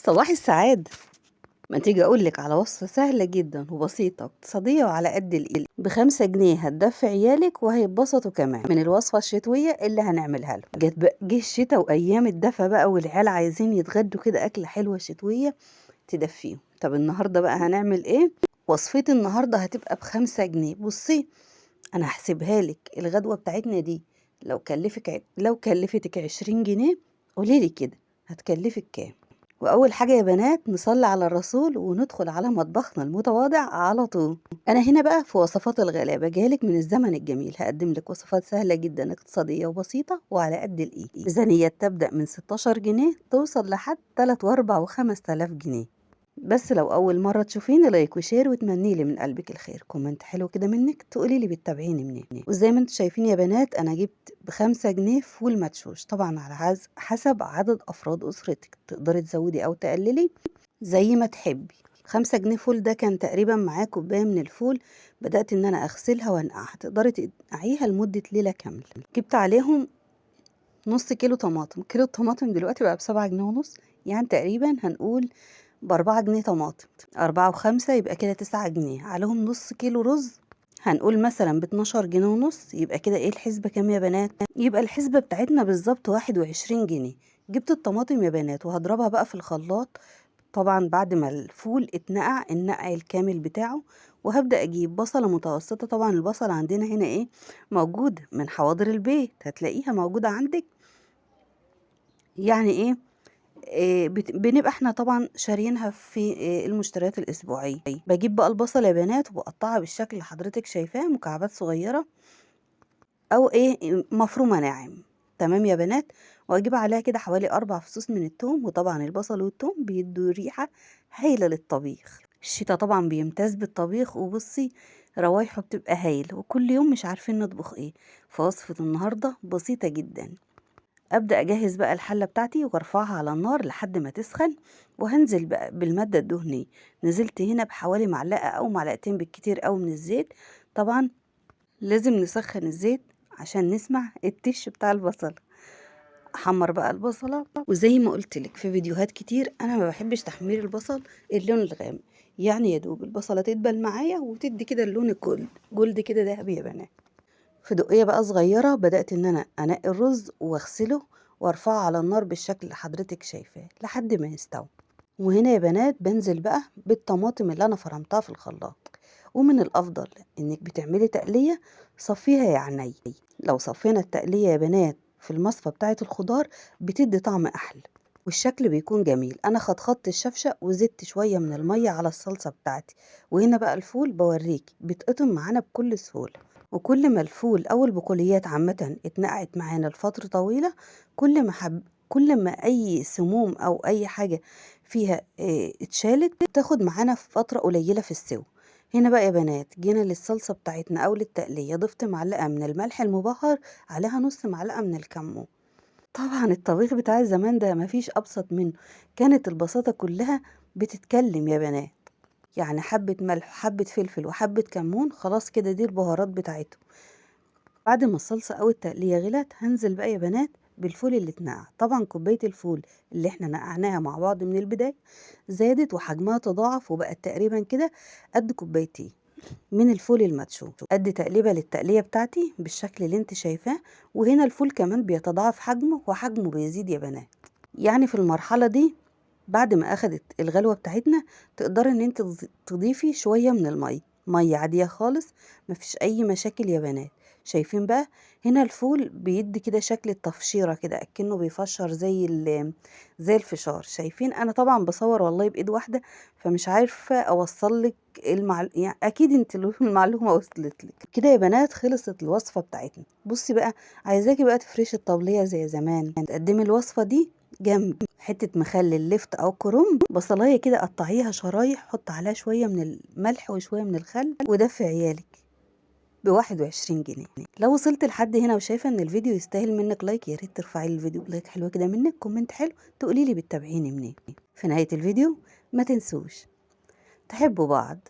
صباح السعادة. ما تيجي أقولك على وصفة سهلة جدا وبسيطة واقتصادية وعلى قد الإيد. ب5 جنيه هتدفي عيالك وهيتبسطوا كمان من الوصفة الشتوية اللي هنعملها لهم. جه الشتا وأيام الدفا بقى والعيال عايزين يتغدوا كده أكلة حلوة شتوية تدفيهم. طب النهاردة بقى هنعمل إيه؟ وصفتي النهاردة هتبقى ب5 جنيه. بصي، أنا هحسبها لك. الغدوة بتاعتنا دي لو كلفتك 20 جنيه، قوليلي كده هتكلفك كام؟ وأول حاجة يا بنات نصلي على الرسول وندخل على مطبخنا المتواضع على طول. أنا هنا بقى في وصفات الغلابة، جايلك من الزمن الجميل. هقدم لك وصفات سهلة جدا اقتصادية وبسيطة وعلى قد الإيد. ميزانية تبدأ من 16 جنيه توصل لحد 3 و4 و5000 جنيه. بس لو أول مرة تشوفيني، لايك وشير وتمني لي من قلبك الخير. كومنت حلو كده منك تقولي لي بتتابعيني منين. وزي ما انتم شايفين يا بنات، أنا جبت ب5 جنيه فول مدشوش، طبعا على حسب عدد أفراد أسرتك، تقدري تزودي أو تقللي زي ما تحبي. 5 جنيه فول ده كان تقريبا معاه كوباية من الفول. بدأت إن أنا أغسلها وأنقعها، تقدري تنقعيها لمدة ليلة كاملة. جبت عليهم نص كيلو طماطم. كيلو الطماطم دلوقتي بقى ب7 جنيه ونص، يعني تقريبا هنقول ب4 جنيه طماطم. 4 و5 يبقى كده 9 جنيه، عليهم نص كيلو رز، هنقول مثلا ب12 جنيه ونص. يبقى كده ايه الحسبة كام يا بنات؟ يبقى الحسبة بتاعتنا بالظبط 21 جنيه. جبت الطماطم يا بنات وهضربها بقى في الخلاط، طبعا بعد ما الفول اتنقع النقع الكامل بتاعه. وهبدأ اجيب بصلة متوسطة. طبعا البصلة عندنا هنا ايه، موجودة من حواضر البيت، هتلاقيها موجودة عندك. يعني ايه، بنبقى احنا طبعا شاريينها في المشتريات الأسبوعية. بجيب بقى البصل يا بنات وبقطعها بالشكل اللي حضرتك شايفاه، مكعبات صغيرة أو ايه مفرومة ناعم. تمام يا بنات. واجيب عليها كده حوالي 4 فصوص من الثوم. وطبعا البصل والثوم بيدوا ريحة هايلة للطبيخ. الشتا طبعا بيمتاز بالطبيخ، وبصي روايحه بتبقى هايل. وكل يوم مش عارفين نطبخ ايه، فوصفة النهاردة بسيطة جدا. ابدا اجهز بقى الحله بتاعتي وارفعها على النار لحد ما تسخن، وهنزل بقى بالماده الدهنيه. نزلت هنا بحوالي معلقه او معلقتين بالكتير قوي من الزيت. طبعا لازم نسخن الزيت عشان نسمع التش بتاع البصل. احمر بقى البصله، وزي ما قلت لك في فيديوهات كتير، انا ما بحبش تحمير البصل اللون الغامق. يعني يا دوب البصله تدبل معايا وتدي كده اللون الجولد كده ذهبي يا بنات. في دقية بقى صغيرة بدأت ان انا انقي الرز واغسله وارفعه على النار بالشكل اللي حضرتك شايفاه لحد ما يستوي. وهنا يا بنات بنزل بقى بالطماطم اللي انا فرمتها في الخلاط. ومن الافضل انك بتعملي تقلية صفيها يا عيني. لو صفينا التقلية يا بنات في المصفى بتاعة الخضار بتدي طعم احلى والشكل بيكون جميل. انا خدت الشفشق وزدت شوية من المية على الصلصة بتاعتي. وهنا بقى الفول بوريكي بيتقطم معانا بكل سهولة. وكل ما الفول أو البقوليات عامة اتنقعت معانا لفترة طويلة، كل ما أي سموم أو أي حاجة فيها اتشالت، تاخد معانا فترة قليلة في السوا. هنا بقى يا بنات جينا للصلصة بتاعتنا أو للتقلية، ضفت معلقة من الملح المبهر عليها نص معلقة من الكمون. طبعا الطبيخ بتاع زمان ده مفيش أبسط منه، كانت البساطة كلها بتتكلم يا بنات. يعني حبة ملح وحبة فلفل وحبة كمون، خلاص كده دي البهارات بتاعته. بعد ما الصلصة أو التقلية غلت، هنزل بقى يا بنات بالفول اللي اتنقع. طبعا كوباية الفول اللي احنا نقعناها مع بعض من البداية زادت وحجمها تضاعف وبقت تقريبا كده قد كوبايتين من الفول المدشوش. قد تقليبة للتقلية بتاعتي بالشكل اللي انت شايفاه. وهنا الفول كمان بيتضاعف حجمه وحجمه بيزيد يا بنات. يعني في المرحلة دي بعد ما اخدت الغلوة بتاعتنا، تقدري ان انت تضيفي شوية من مية عادية خالص، مفيش اي مشاكل يا بنات. شايفين بقى هنا الفول بيدي كده شكل التفشيرة كده اكنه بيفشر زي الفشار. شايفين انا طبعا بصور والله بايد واحدة، فمش عارفة اوصل لك يعني اكيد انت المعلومة وصلت لك كده يا بنات. خلصت الوصفة بتاعتنا. بصي بقى، عايزاكي بقى تفرشي الطبلية زي زمان، تقدمي الوصفة دي جنب حتة مخلل لفت أو كرنب. بصلاية كده قطعيها شرايح، حط عليها شوية من الملح وشوية من الخل، ودفي عيالك ب21 جنيه. لو وصلت لحد هنا وشايفة ان الفيديو يستاهل منك لايك، يا ريت ترفعي الفيديو لايك حلوة كده منك، كومنت حلو تقولي لي بتتابعيني منين. في نهاية الفيديو ما تنسوش تحبوا بعض